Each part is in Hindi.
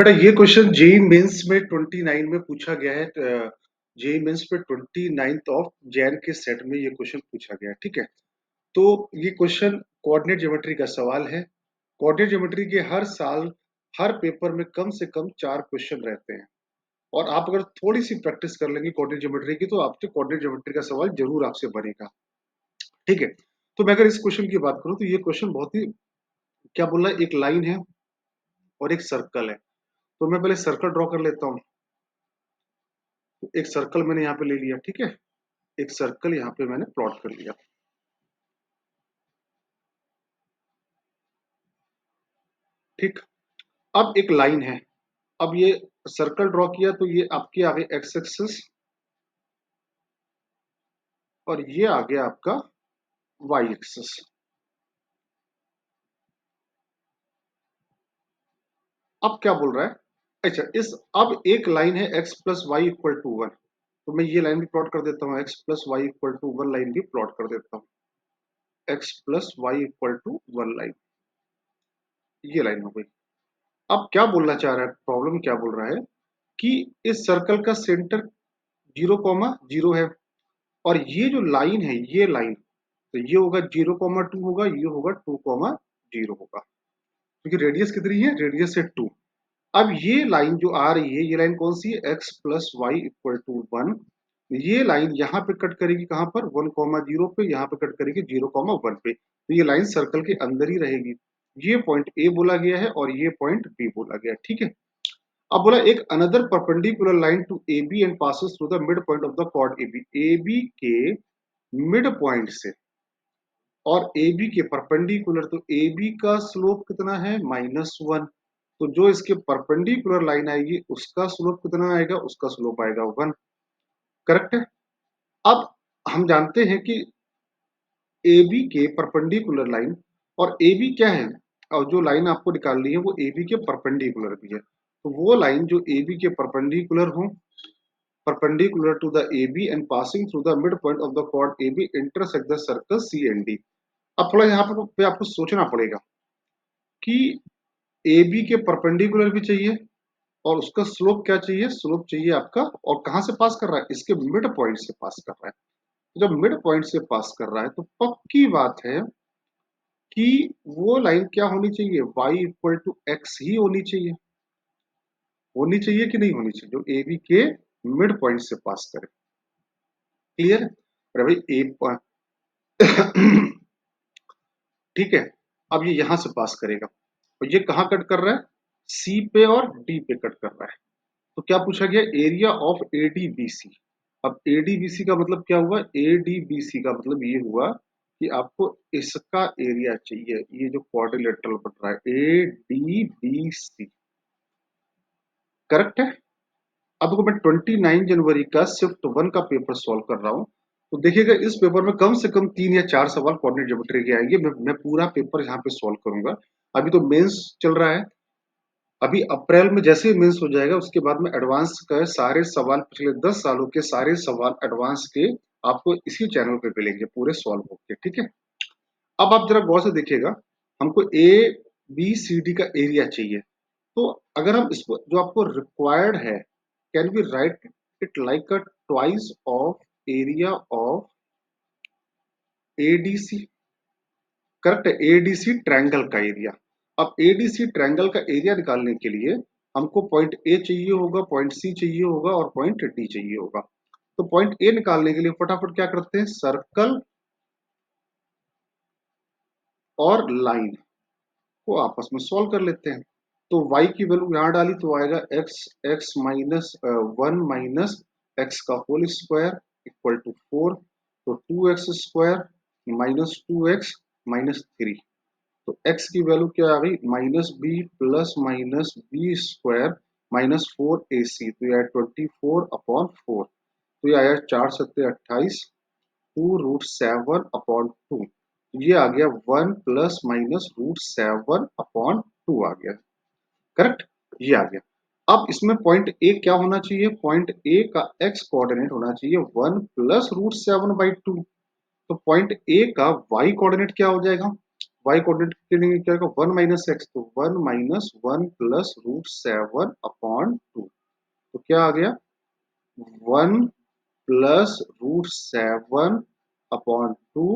बेटा ये क्वेश्चन जेई मेंस में 29 में पूछा गया है। जेई मेंस पे 29th ऑफ जैन के सेट में ये क्वेश्चन पूछा गया है। ठीक है, तो ये क्वेश्चन कोऑर्डिनेट ज्योमेट्री का सवाल है। कोऑर्डिनेट ज्योमेट्री के हर साल हर पेपर में कम से कम 4 क्वेश्चन रहते हैं, और आप अगर थोड़ी सी प्रैक्टिस कर लेंगे कोऑर्डिनेट ज्योमेट्री की तो आपसे कोऑर्डिनेट ज्योमेट्री का सवाल जरूर आपसे बनेगा। ठीक है, तो मैं अगर इस क्वेश्चन की बात करूं तो ये क्वेश्चन बहुत ही क्या बोल रहा है, एक लाइन है और एक सर्कल है। तो मैं पहले सर्कल ड्रॉ कर लेता हूँ। तो एक सर्कल मैंने यहाँ पे ले लिया। ठीक है, एक सर्कल यहाँ पे मैंने प्लॉट कर लिया। ठीक, अब एक लाइन है। अब ये सर्कल ड्रॉ किया तो ये आपके आगे एक्स एक्सिस और ये आ गया आपका वाई एक्सिस। अब क्या बोल रहा है, अच्छा इस अब एक लाइन है x plus Y equal to 1, तो मैं ये लाइन भी प्लॉट कर देता हूँ। x plus Y equal to 1 line भी प्लॉट कर देता हूँ। x plus Y equal to 1 line, ये लाइन हो गई। अब क्या बोलना चाह रहा है, प्रॉब्लम क्या बोल रहा है कि इस सर्कल का सेंटर 0,0 है, और ये जो लाइन है ये लाइन, तो ये होगा 0,2 होगा, ये होगा 2,0 होगा, क्योंकि रेडियस कितनी है, रेडियस है 2। अब ये लाइन जो आ रही है, ये लाइन कौन सी है, x plus Y equal to 1। ये लाइन यहाँ पे कट करेगी, कहां पर, 1,0 पे, यहाँ पे कट करेगी 0,1 पे। तो ये लाइन सर्कल के अंदर ही रहेगी। ये पॉइंट ए बोला गया है और ये पॉइंट बी बोला गया है। ठीक है, अब बोला एक another perpendicular line to A B and passes through the mid point of the chord A B. A B के मिड पॉइंट से और ए बी के परपेंडिकुलर, तो ए बी का स्लोप कितना है, -1। तो जो इसके परपेंडिकुलर लाइन आएगी उसका स्लोप कितना आएगा, उसका स्लोप आएगा 1। करेक्ट है। अब हम जानते हैं कि ए बी के परपेंडिकुलर लाइन, और ए बी क्या है, और जो लाइन आपको निकालनी है वो ए बी के परपेंडिकुलर भी है। तो वो लाइन जो ए बी के परपेंडिकुलर हो, perpendicular to the AB and passing through the midpoint of the chord AB intersect the circle C and D। अब थोड़ा यहाँ पे आपको सोचना पड़ेगा कि AB के परपेंडिकुलर भी चाहिए और उसका स्लोप क्या चाहिए, स्लोप चाहिए आपका, और कहां से पास कर रहा है, इसके मिड पॉइंट से पास कर रहा है। तो जब मिड पॉइंट से पास कर रहा है तो पक्की बात है कि वो लाइन क्या होनी चाहिए, y इक्वल टू एक्स ही होनी चाहिए। होनी चाहिए कि नहीं होनी चाहिए, जो ए बी के मिड पॉइंट से पास करे। क्लियर, अरे भाई ए ठीक है, अब ये यहां से पास करेगा और ये कहां कट कर रहा है, सी पे और डी पे कट कर रहा है। तो क्या पूछा गया, एरिया ऑफ एडीबीसी। अब एडीबीसी का मतलब क्या हुआ, एडीबीसी का मतलब ये हुआ कि आपको इसका एरिया चाहिए, ये जो क्वाड्रिलेटरल बन रहा है एडीबीसी। करेक्ट है। अब देखो मैं 29 जनवरी का शिफ्ट 1 का पेपर सॉल्व कर रहा हूँ, तो देखिएगा इस पेपर में कम से कम 3 या 4 सवाल कोऑर्डिनेट ज्योमेट्री के आएंगे। मैं पूरा पेपर यहाँ पे सॉल्व करूंगा। अभी तो मेंस चल रहा है, अभी अप्रैल में जैसे ही मेंस हो जाएगा उसके बाद में एडवांस का सारे सवाल, पिछले 10 सालों के सारे सवाल एडवांस के आपको इसी चैनल पे मिलेंगे पूरे सॉल्व होके। ठीक है, अब आप जरा गौर से देखिएगा, हमको ए बी सी डी का एरिया चाहिए। तो अगर हम इसको, जो आपको रिक्वायर्ड है, can be right it like a twice of area of ADC. Correct है, एडीसी ट्रायंगल का एरिया। अब एडीसी ट्रायंगल का एरिया निकालने के लिए हमको पॉइंट ए चाहिए होगा, पॉइंट सी चाहिए होगा और पॉइंट डी चाहिए होगा। तो पॉइंट ए निकालने के लिए फटाफट क्या करते हैं, सर्कल और लाइन को आपस में सॉल्व कर लेते हैं। तो y की वैल्यू यहां डाली तो आएगा x माइनस 1 माइनस एक्स का होल स्क्वायर इक्वल टू 4। तो 2x square minus 2x minus 3। तो x की वैल्यू क्या आ गई, minus B plus minus B square minus 4ac। तो यह 24/4। तो ये आया 4×7=28, 2√7/2। ये आ गया 1 प्लस माइनस √7/2 आ गया। करेक्ट, ये आ गया। अब इसमें पॉइंट ए क्या होना चाहिए, पॉइंट ए का एक्स कोऑर्डिनेट होना चाहिए 1 प्लस √7/2। तो पॉइंट ए का वाई कोऑर्डिनेट क्या हो जाएगा, वाई कोऑर्डिनेट इसके लिए क्या होगा 1 माइनस एक्स, तो 1 माइनस 1 प्लस रूट 7 अपॉन 2, तो क्या आ गया 1 प्लस रूट 7 अपॉन 2,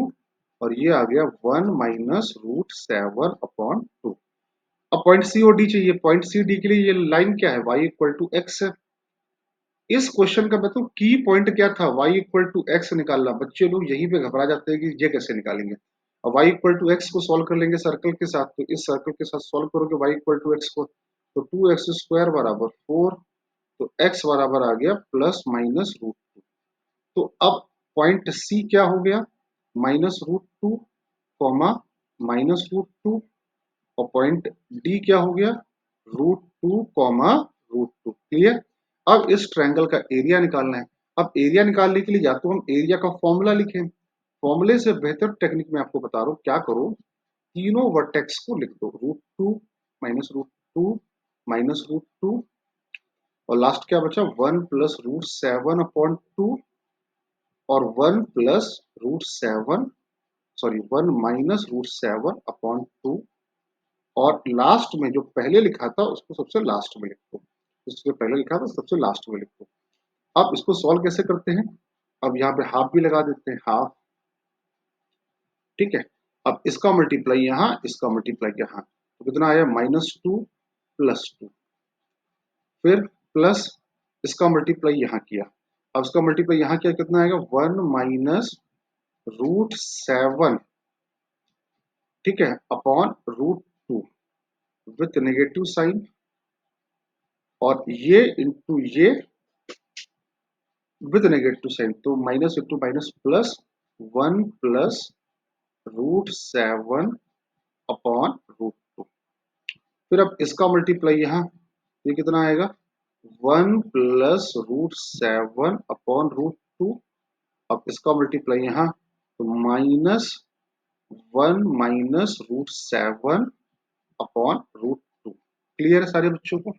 और ये आ गया 1 माइनस रूट 7 अपॉन 2। अब पॉइंट सी और डी चाहिए। पॉइंट सी डी के लिए ये लाइन क्या है, y इक्वल टू एक्स है। इस क्वेश्चन का बताऊं की पॉइंट क्या था, y इक्वल टू एक्स निकालना। बच्चे लोग यहीं पे घबरा जाते हैं कि ये कैसे निकालेंगे। अब y इक्वल टू एक्स को सॉल्व कर लेंगे सर्कल के साथ, तो इस सर्कल के साथ सॉल्व करोगे y इक्वल टू एक्स को, तो 2x² बराबर 4, तो x बराबर आ गया प्लस माइनस रूट 2। तो अब पॉइंट सी क्या हो गया, minus root 2 comma minus root 2, और पॉइंट डी क्या हो गया रूट 2 कॉमा रूट 2। क्लियर। अब इस ट्रायंगल का एरिया निकालना है। अब एरिया निकालने के लिए या तो हम एरिया का फॉर्मूला लिखें, फॉर्मूले से बेहतर टेक्निक मैं आपको बता रहा हूं, क्या करो तीनों वर्टेक्स को लिख दो, root 2 minus root 2 minus root 2, और लास्ट क्या बचा 1 प्लस रूट 7 अपॉन 2, और 1 plus root 7, sorry 1 minus root 7 upon 2, और लास्ट में जो पहले लिखा था उसको सबसे लास्ट में लिख दो, इससे पहले लिखा था सबसे लास्ट में लिख दो। अब इसको सॉल्व कैसे करते हैं, अब यहाँ पे हाफ भी लगा देते हैं, हाफ, ठीक है। अब इसका मल्टीप्लाई यहाँ, इसका मल्टीप्लाई यहाँ, तो कितना आया -2 प्लस 2, फिर प्लस इसका मल्टीप्लाई यहाँ किया, अब इसका मल्टीप्लाई यहाँ किया, कितना आएगा 1 माइनस रूट 7, ठीक है, upon root 2 with negative sign, और ये इंटू ये विद नेगेटिव साइन, तो minus into minus plus 1 plus root 7 upon root 2। फिर अब इसका मल्टीप्लाई यहाँ, ये कितना आएगा 1 प्लस रूट 7 अपॉन रूट 2, अब इसका मल्टीप्लाई यहाँ, तो minus 1 minus root 7 upon root 2। Clear है सारे बच्चों को,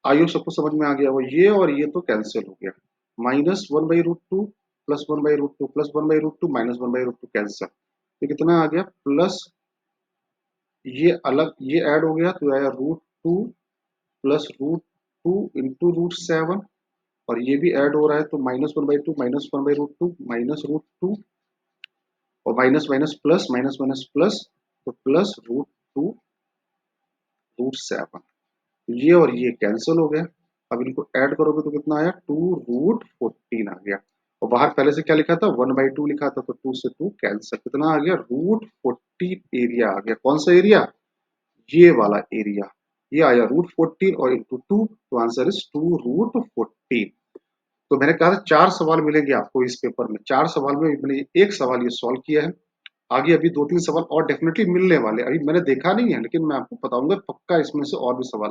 आइयो सबको समझ में आ गया वो, ये और ये तो कैंसिल हो गया, -1/√2 प्लस 1/√2 प्लस 1/√2 माइनस 1/√2 कैंसिल, ये कितना आ गया प्लस, ये अलग ये ऐड हो गया तो आया √2 प्लस √2 इंटू √7, और ये भी ऐड हो रहा है तो -1/2 माइनस 1/√2 माइनस √2, और minus minus plus minus minus plus, तो प्लस √2 √7, ये और ये कैंसिल हो गया। अब इनको ऐड करोगे तो कितना आया 2√14 आ गया, और बाहर पहले से क्या लिखा था 1/2 लिखा था, तो 2 से 2 कैंसिल, कितना आ गया √14 एरिया आ गया। कौन सा एरिया, ये वाला एरिया, ये आया √14 और इंटू 2, तो आंसर इज 2√14। तो मैंने कहा था 4 सवाल मिलेंगे आपको इस पेपर में, 4 सवाल में मैंने एक सवाल ये सॉल्व किया है, आगे अभी 2-3 सवाल और डेफिनेटली मिलने वाले, अभी मैंने देखा नहीं है लेकिन मैं आपको बताऊंगा पक्का इसमें से और भी सवाल